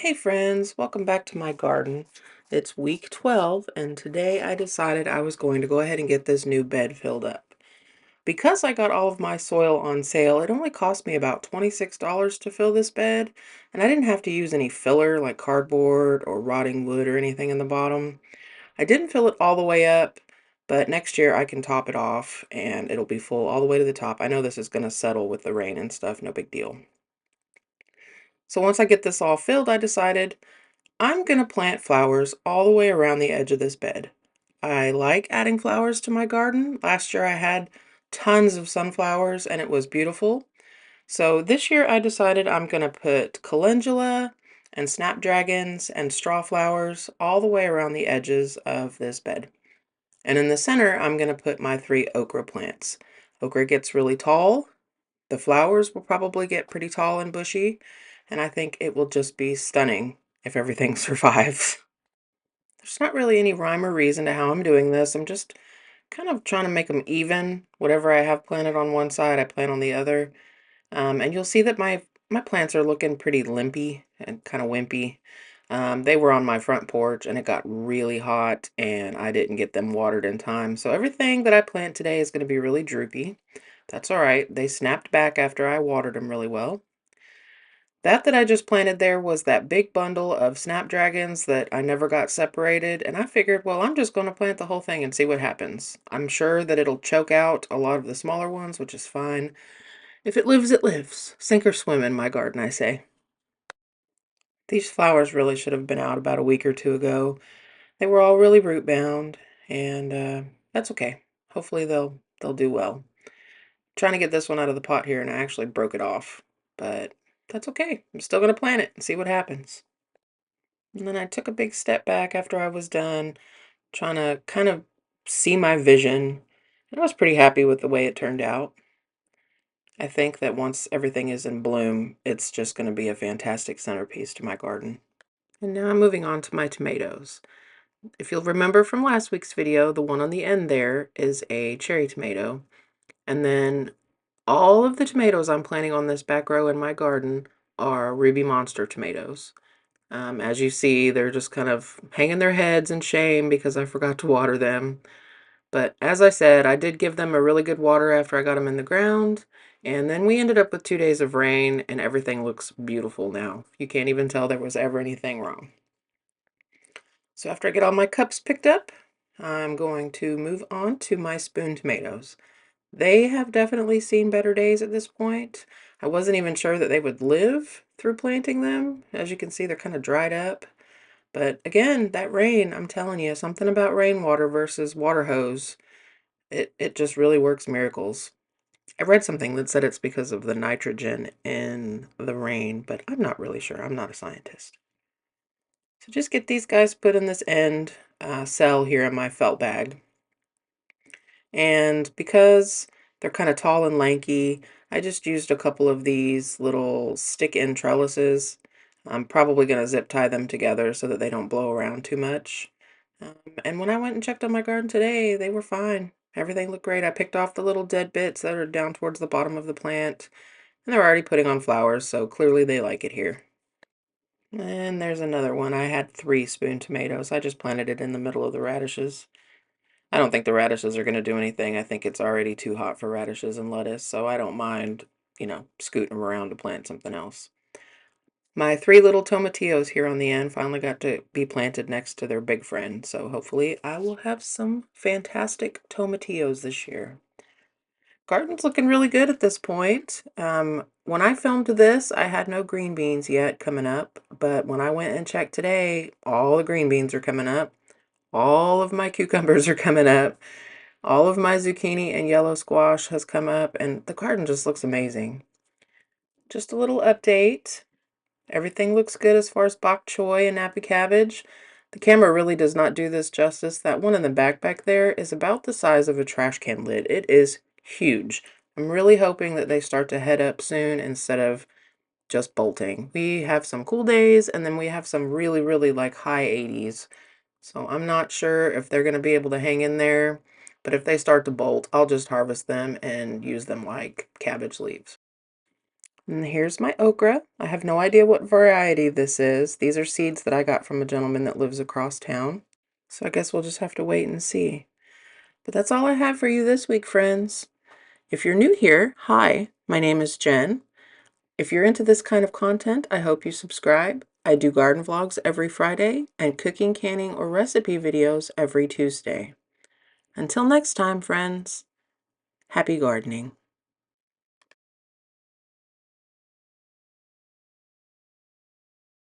Hey friends, welcome back to my garden. It's week 12 and today I decided I was going to go ahead and get this new bed filled up. Because I got all of my soil on sale, it only cost me about $26 to fill this bed, and I didn't have to use any filler like cardboard or rotting wood or anything in the bottom. I didn't fill it all the way up, but next year I can top it off and it'll be full all the way to the top. I know this is going to settle with the rain and stuff, no big deal. So once I get this all filled, I decided I'm going to plant flowers all the way around the edge of this bed. I like adding flowers to my garden. Last year I had tons of sunflowers and it was beautiful. So this year I decided I'm going to put calendula and snapdragons and straw flowers all the way around the edges of this bed. And in the center, I'm going to put my 3 okra plants. Okra gets really tall. The flowers will probably get pretty tall and bushy, and I think it will just be stunning if everything survives. There's not really any rhyme or reason to how I'm doing this. I'm just kind of trying to make them even. Whatever I have planted on one side, I plant on the other. And you'll see that my plants are looking pretty limpy and kind of wimpy. They were on my front porch and it got really hot and I didn't get them watered in time. So everything that I plant today is going to be really droopy. That's all right. They snapped back after I watered them really well. That I just planted there was that big bundle of snapdragons that I never got separated, and I figured, well, I'm just going to plant the whole thing and see what happens. I'm sure that it'll choke out a lot of the smaller ones, which is fine. If it lives, it lives. Sink or swim in my garden, I say. These flowers really should have been out about a week or two ago. They were all really root bound, and that's okay. Hopefully they'll do well. Trying to get this one out of the pot here, and I actually broke it off, but that's okay. I'm still gonna plant it and see what happens. And then I took a big step back after I was done, trying to kind of see my vision. I was pretty happy with the way it turned out. I think that once everything is in bloom, it's just going to be a fantastic centerpiece to my garden. And now I'm moving on to my tomatoes. If you'll remember from last week's video, the one on the end there is a cherry tomato. And then all of the tomatoes I'm planting on this back row in my garden are Ruby Monster tomatoes. As you see, they're just kind of hanging their heads in shame because I forgot to water them. But as I said, I did give them a really good water after I got them in the ground. And then we ended up with 2 days of rain and everything looks beautiful now. You can't even tell there was ever anything wrong. So after I get all my cups picked up, I'm going to move on to my spoon tomatoes. They have definitely seen better days at this point. I wasn't even sure that they would live through planting them. As you can see, they're kind of dried up. But again, that rain, I'm telling you, something about rainwater versus water hose, it just really works miracles. I read something that said it's because of the nitrogen in the rain, but I'm not really sure. I'm not a scientist. So just get these guys put in this end cell here in my felt bag. And because they're kind of tall and lanky, I just used a couple of these little stick-in trellises. I'm probably going to zip tie them together so that they don't blow around too much. And when I went and checked on my garden today, they were fine. Everything looked great. I picked off the little dead bits that are down towards the bottom of the plant, and they're already putting on flowers, so clearly they like it here. And there's another one. I had 3 spoon tomatoes. I just planted it in the middle of the radishes. I don't think the radishes are going to do anything. I think it's already too hot for radishes and lettuce, so I don't mind, scooting them around to plant something else. My 3 little tomatillos here on the end finally got to be planted next to their big friend, so hopefully I will have some fantastic tomatillos this year. Garden's looking really good at this point. When I filmed this, I had no green beans yet coming up, but when I went and checked today, all the green beans are coming up. All of my cucumbers are coming up. All of my zucchini and yellow squash has come up, and the garden just looks amazing. Just a little update. Everything looks good as far as bok choy and nappy cabbage. The camera really does not do this justice. That one in the back there is about the size of a trash can lid. It is huge. I'm really hoping that they start to head up soon instead of just bolting. We have some cool days and then we have some really, really like high 80s. So I'm not sure if they're going to be able to hang in there. But if they start to bolt, I'll just harvest them and use them like cabbage leaves. And here's my okra. I have no idea what variety this is. These are seeds that I got from a gentleman that lives across town. So I guess we'll just have to wait and see. But that's all I have for you this week, friends. If you're new here, hi, my name is Jen. If you're into this kind of content, I hope you subscribe. I do garden vlogs every Friday and cooking, canning, or recipe videos every Tuesday. Until next time, friends, happy gardening.